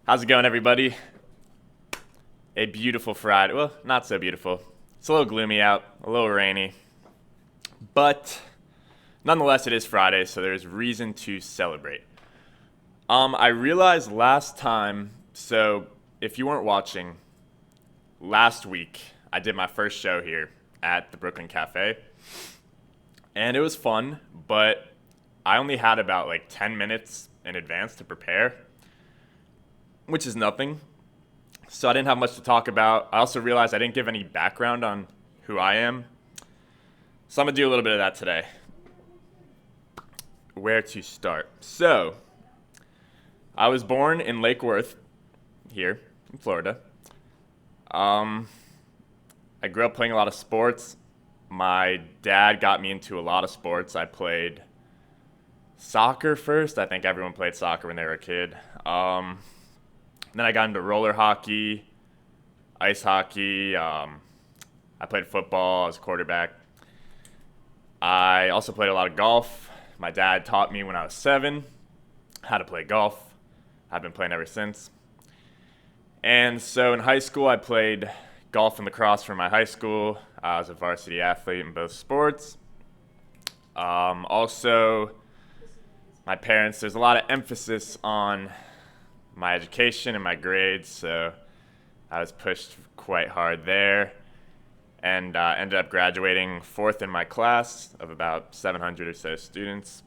How's it going, everybody? A beautiful Friday. Well, not so beautiful. It's a little gloomy out, a little rainy. But nonetheless, it is Friday, so there's reason to celebrate. I realized last time, so if you weren't watching, last week I did my first show here at the Brooklyn Cafe. And it was fun, but I only had about like 10 minutes in advance to prepare, which is nothing. So I didn't have much to talk about. I also realized I didn't give any background on who I am. So I'm going to do a little bit of that today. Where to start? So, I was born in Lake Worth, here in Florida. I grew up playing a lot of sports. My dad got me into a lot of sports. I played soccer first. I think everyone played soccer when they were a kid. Then I got into roller hockey, ice hockey. I played football as a quarterback. I also played a lot of golf. My dad taught me when I was 7 how to play golf. I've been playing ever since. And so in high school, I played golf and lacrosse for my high school. I was a varsity athlete in both sports. Also, my parents, there's a lot of emphasis on my education and my grades, so I was pushed quite hard there and ended up graduating 4th in my class of about 700 or so students.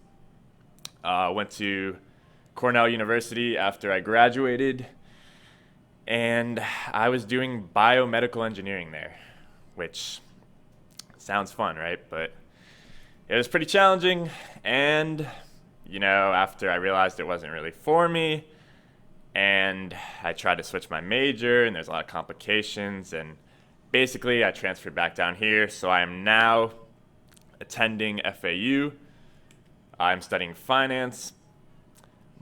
Went to Cornell University after I graduated, and I was doing biomedical engineering there, which sounds fun, right? But it was pretty challenging, and after I realized it wasn't really for me, and I tried to switch my major, and there's a lot of complications, and basically I transferred back down here, so I am now attending FAU. I'm studying finance,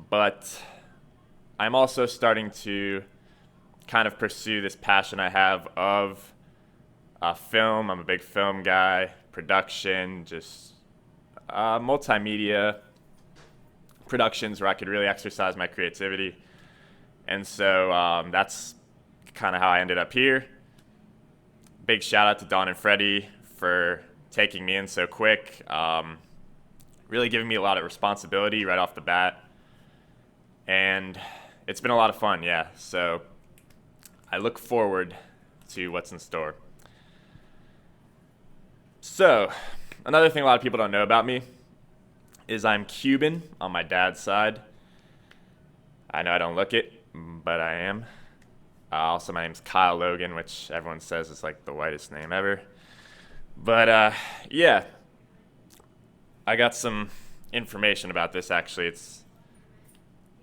but I'm also starting to kind of pursue this passion I have of film. I'm a big film guy, production, just multimedia productions where I could really exercise my creativity. And so that's kind of how I ended up here. Big shout out to Dawn and Freddie for taking me in so quick. Really giving me a lot of responsibility right off the bat. And it's been a lot of fun, yeah. So I look forward to what's in store. So, another thing a lot of people don't know about me is I'm Cuban on my dad's side. I know I don't look it, but I am. Also, my name's Kyle Logan, which everyone says is like the whitest name ever. But yeah, I got some information about this actually. It's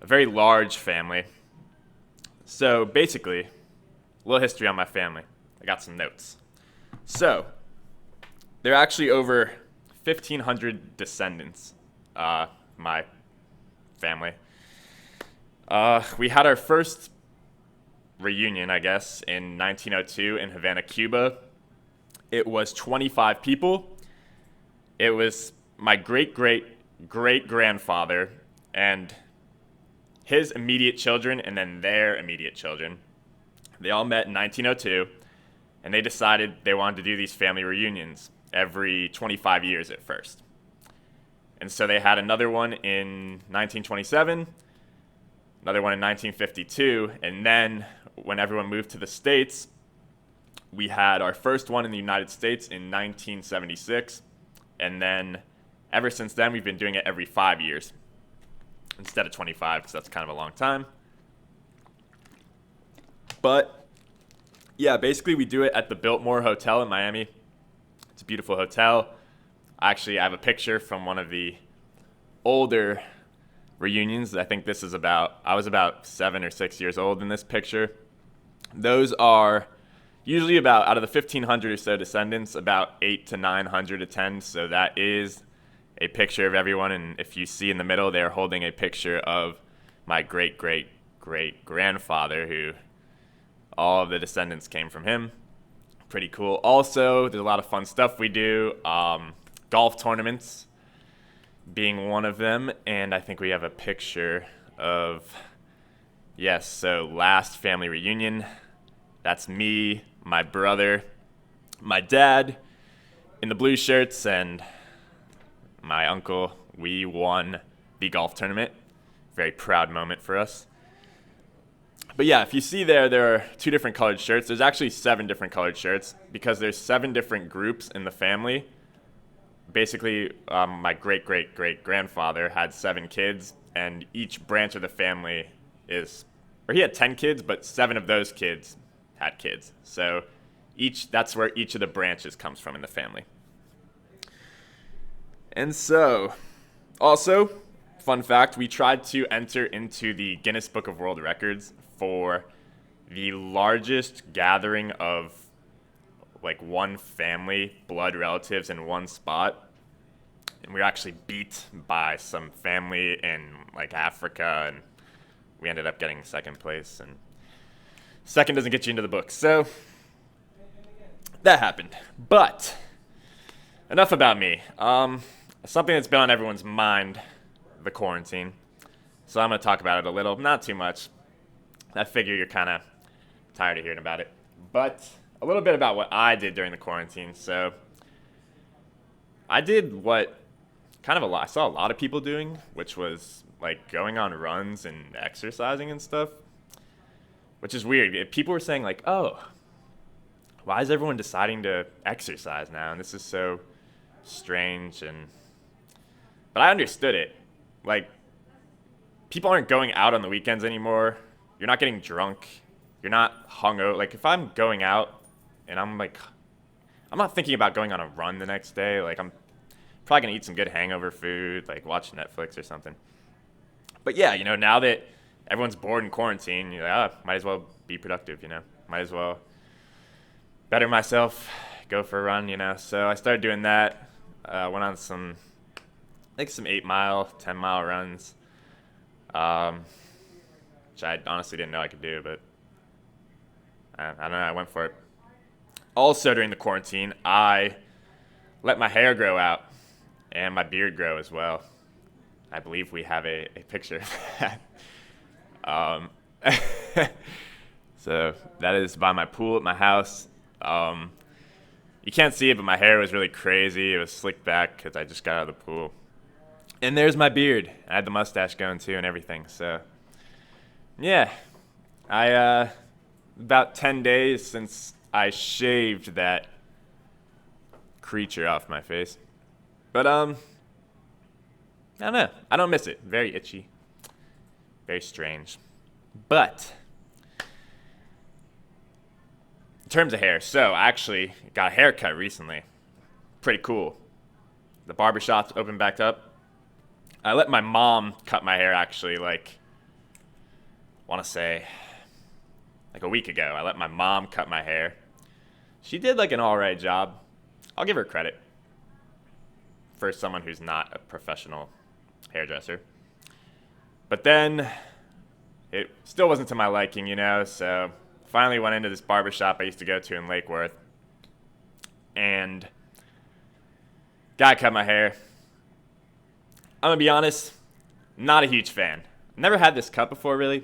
a very large family. So basically, a little history on my family. I got some notes. So, there are actually over 1,500 descendants, my family. We had our first reunion, I guess, in 1902 in Havana, Cuba. It was 25 people. It was my great-great-great-grandfather and his immediate children and then their immediate children. They all met in 1902, and they decided they wanted to do these family reunions every 25 years at first. And so they had another one in 1927, another one in 1952, and then when everyone moved to the States, we had our first one in the United States in 1976, and then ever since then we've been doing it every 5 years instead of 25, because that's kind of a long time. But yeah, basically we do it at the Biltmore Hotel in Miami. It's a beautiful hotel. Actually, I have a picture from one of the older reunions. I think I was about 7 or 6 years old in this picture. Those are usually about, out of the 1,500 or so descendants, about 800 to 900 attend. So that is a picture of everyone. And if you see in the middle, they're holding a picture of my great-great-great-grandfather, who all of the descendants came from him. Pretty cool. Also, there's a lot of fun stuff we do. Golf tournaments being one of them. And I think we have a picture of Yes, so last family reunion. That's me, my brother, my dad in the blue shirts, and my uncle. We won the golf tournament. Very proud moment for us. But yeah, if you see there are two different colored shirts. There's actually 7 different colored shirts because there's 7 different groups in the family. Basically, my great great great grandfather had 7 kids, and each branch of the family or he had 10 kids, but 7 of those kids had kids. So that's where each of the branches comes from in the family. And so, also, fun fact, we tried to enter into the Guinness Book of World Records for the largest gathering of like one family, blood relatives in one spot. And we were actually beat by some family in like Africa, and we ended up getting second place. And second doesn't get you into the book. So that happened. But enough about me. Something that's been on everyone's mind, the quarantine. So I'm going to talk about it a little, not too much. I figure you're kind of tired of hearing about it. But a little bit about what I did during the quarantine. So I did what I saw a lot of people doing, which was like going on runs and exercising and stuff, which is weird. People were saying like, oh, why is everyone deciding to exercise now? And this is so strange. But I understood it. Like, people aren't going out on the weekends anymore. You're not getting drunk. You're not hungover. Like, if I'm going out and I'm not thinking about going on a run the next day. Like, I'm probably going to eat some good hangover food, like watch Netflix or something. But yeah, now that everyone's bored in quarantine, you're like, might as well be productive, Might as well better myself, go for a run, So I started doing that. Went on some 8-mile, 10-mile runs, which I honestly didn't know I could do, but I don't know, I went for it. Also, during the quarantine, I let my hair grow out and my beard grow as well. I believe we have a picture of that. So that is by my pool at my house. You can't see it, but my hair was really crazy. It was slicked back because I just got out of the pool. And there's my beard. I had the mustache going too and everything. So, yeah. About 10 days since I shaved that creature off my face. But, I don't know. I don't miss it. Very itchy. Very strange. But, in terms of hair, so I actually got a haircut recently. Pretty cool. The barbershop's opened back up. I let my mom cut my hair actually, a week ago. I let my mom cut my hair. She did an alright job. I'll give her credit for someone who's not a professional hairdresser. But then it still wasn't to my liking, so finally went into this barbershop I used to go to in Lake Worth. And guy cut my hair. I'm going to be honest, not a huge fan. Never had this cut before, really.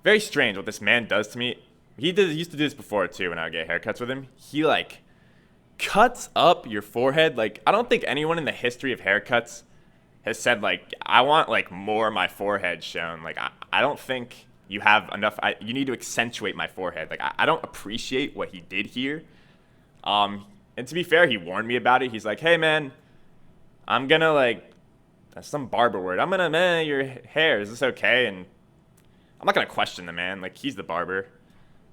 Very strange what this man does to me. He used to do this before, too, when I would get haircuts with him. He, cuts up your forehead. I don't think anyone in the history of haircuts has said, I want, more of my forehead shown. I don't think you have enough. You need to accentuate my forehead. I don't appreciate what he did here. And to be fair, he warned me about it. He's like, hey, man, I'm going to, that's some barber word. I'm going to, your hair, is this okay? And I'm not going to question the man. He's the barber.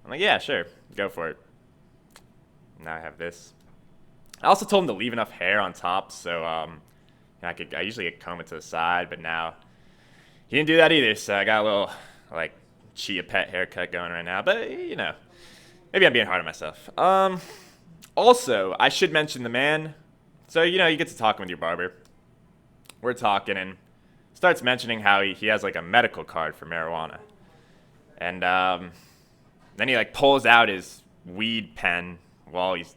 I'm like, yeah, sure. Go for it. Now I have this. I also told him to leave enough hair on top, so I usually comb it to the side, but now he didn't do that either, so I got a little, Chia Pet haircut going right now. But, maybe I'm being hard on myself. Also, I should mention the man. So, you get to talking with your barber. We're talking, and starts mentioning how he has, a medical card for marijuana. And then he, pulls out his weed pen while he's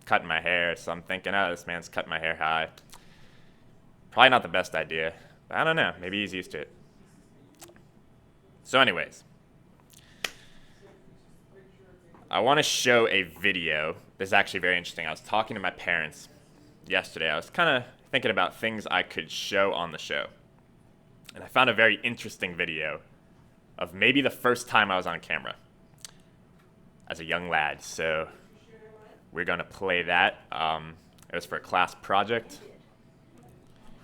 cutting my hair. So I'm thinking, this man's cutting my hair high. Probably not the best idea. But I don't know. Maybe he's used to it. So anyways, I want to show a video. This is actually very interesting. I was talking to my parents yesterday. I was kind of thinking about things I could show on the show. And I found a very interesting video of maybe the first time I was on camera as a young lad. So we're going to play that. It was for a class project.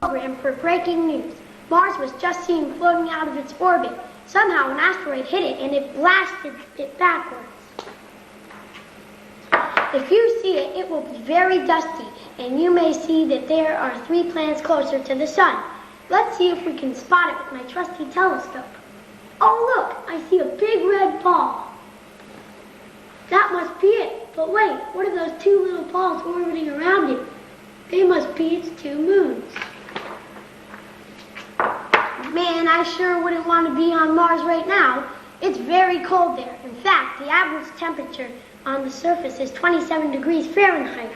Program for breaking news. Mars was just seen floating out of its orbit. Somehow an asteroid hit it and it blasted it backwards. If you see it, it will be very dusty, and you may see that there are 3 planets closer to the sun. Let's see if we can spot it with my trusty telescope. Oh look, I see a big red ball. That must be it. But wait, what are those 2 little balls orbiting around it? They must be its 2 moons. Man, I sure wouldn't want to be on Mars right now. It's very cold there. In fact, the average temperature on the surface is 27 degrees Fahrenheit.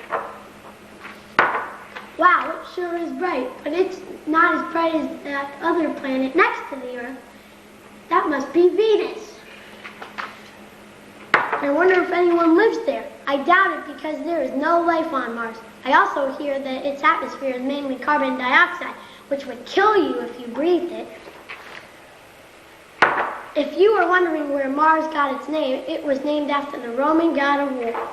Wow, it sure is bright, but it's not as bright as that other planet next to the Earth. That must be Venus. I wonder if anyone lives there. I doubt it because there is no life on Mars. I also hear that its atmosphere is mainly carbon dioxide, which would kill you if you breathed it. If you were wondering where Mars got its name, it was named after the Roman god of war.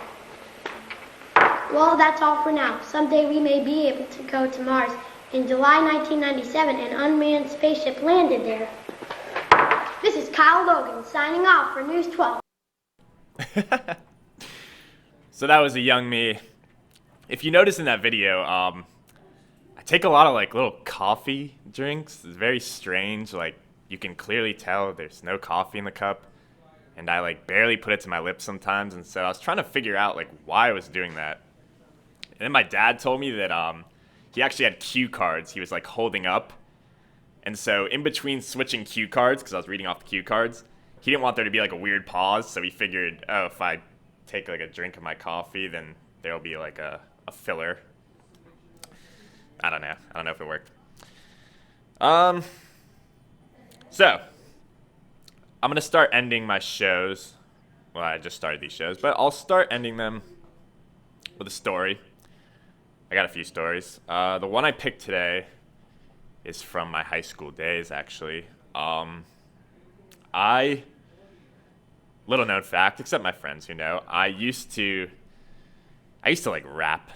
Well, that's all for now. Someday we may be able to go to Mars. In July 1997, an unmanned spaceship landed there. This is Kyle Logan signing off for News 12. So that was a young me. If you notice in that video, I take a lot of like little coffee drinks. It's very strange. Like you can clearly tell there's no coffee in the cup, and I like barely put it to my lips sometimes. And so I was trying to figure out like why I was doing that. And then my dad told me that he actually had cue cards he was like holding up, and so in between switching cue cards, because I was reading off the cue cards, he didn't want there to be like a weird pause. So he figured, oh, if I take like a drink of my coffee, then there'll be like a filler. I don't know if it worked. So I'm gonna start ending my shows. Well, I just started these shows, but I'll start ending them with a story. I got a few stories. The one I picked today is from my high school days, actually. Little known fact, except my friends who know, I used to like rap.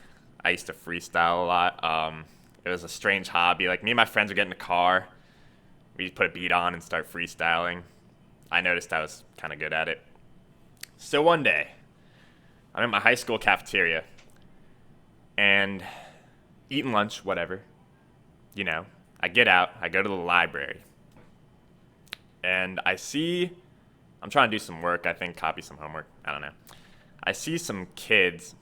I used to freestyle a lot. It was a strange hobby. Like me and my friends would get in the car, we'd put a beat on and start freestyling. I noticed I was kind of good at it. So one day, I'm in my high school cafeteria and eating lunch, whatever. You know, I get out, I go to the library, and I'm trying to do some work, I think, copy some homework, I don't know. I see some kids,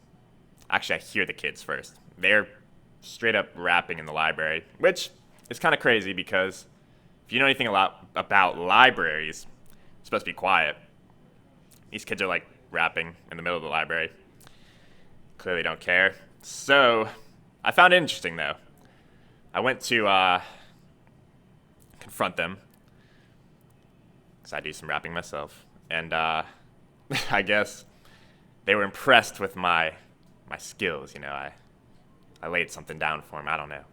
actually I hear the kids first. They're straight up rapping in the library, which is kind of crazy because if you know anything a lot about libraries, it's supposed to be quiet. These kids are like rapping in the middle of the library. Clearly don't care. So I found it interesting though. I went to confront them because I do some rapping myself, and I guess they were impressed with my skills. You know, I laid something down for them. I don't know.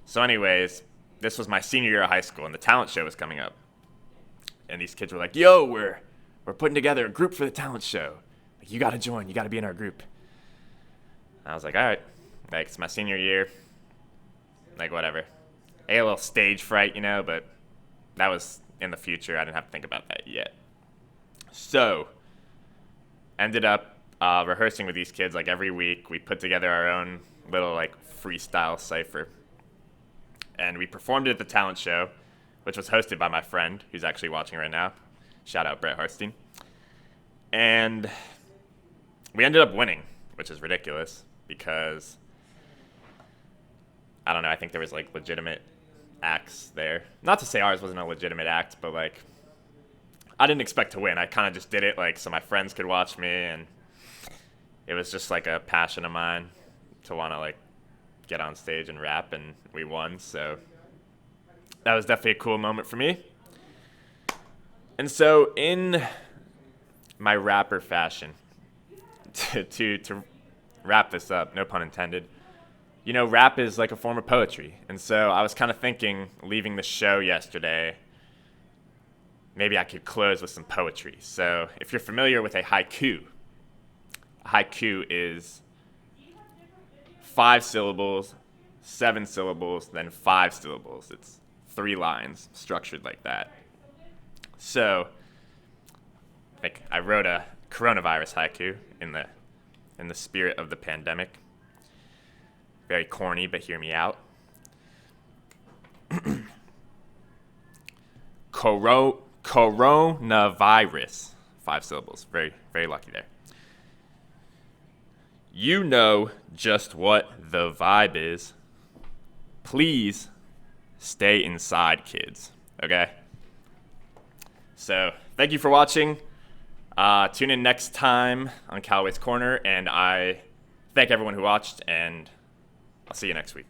So anyways, this was my senior year of high school, and the talent show was coming up. And these kids were like, "Yo, we're putting together a group for the talent show. Like, you got to join. You got to be in our group." And I was like, "All right, like it's my senior year. Like whatever." I had a little stage fright, you know, but that was in the future. I didn't have to think about that yet. So, ended up rehearsing with these kids like every week. We put together our own little like freestyle cipher, and we performed it at the talent show, which was hosted by my friend who's actually watching right now. Shout out Brett Harstein. And we ended up winning, which is ridiculous because I don't know, I think there was like legitimate acts there. Not to say ours wasn't a legitimate act, but like I didn't expect to win. I kind of just did it like so my friends could watch me, and it was just like a passion of mine to want to like get on stage and rap, and we won. So that was definitely a cool moment for me. And so in my rapper fashion, to wrap this up, no pun intended, you know, rap is like a form of poetry. And so I was kind of thinking, leaving the show yesterday, maybe I could close with some poetry. So if you're familiar with a haiku is 5 syllables, 7 syllables, then 5 syllables. It's 3 lines structured like that. So I wrote a coronavirus haiku in the spirit of the pandemic. Very corny, but hear me out. Coronavirus. 5 syllables. Very, very lucky there. You know just what the vibe is. Please stay inside, kids. Okay? So, thank you for watching. Tune in next time on Callaway's Corner, and I thank everyone who watched, and I'll see you next week.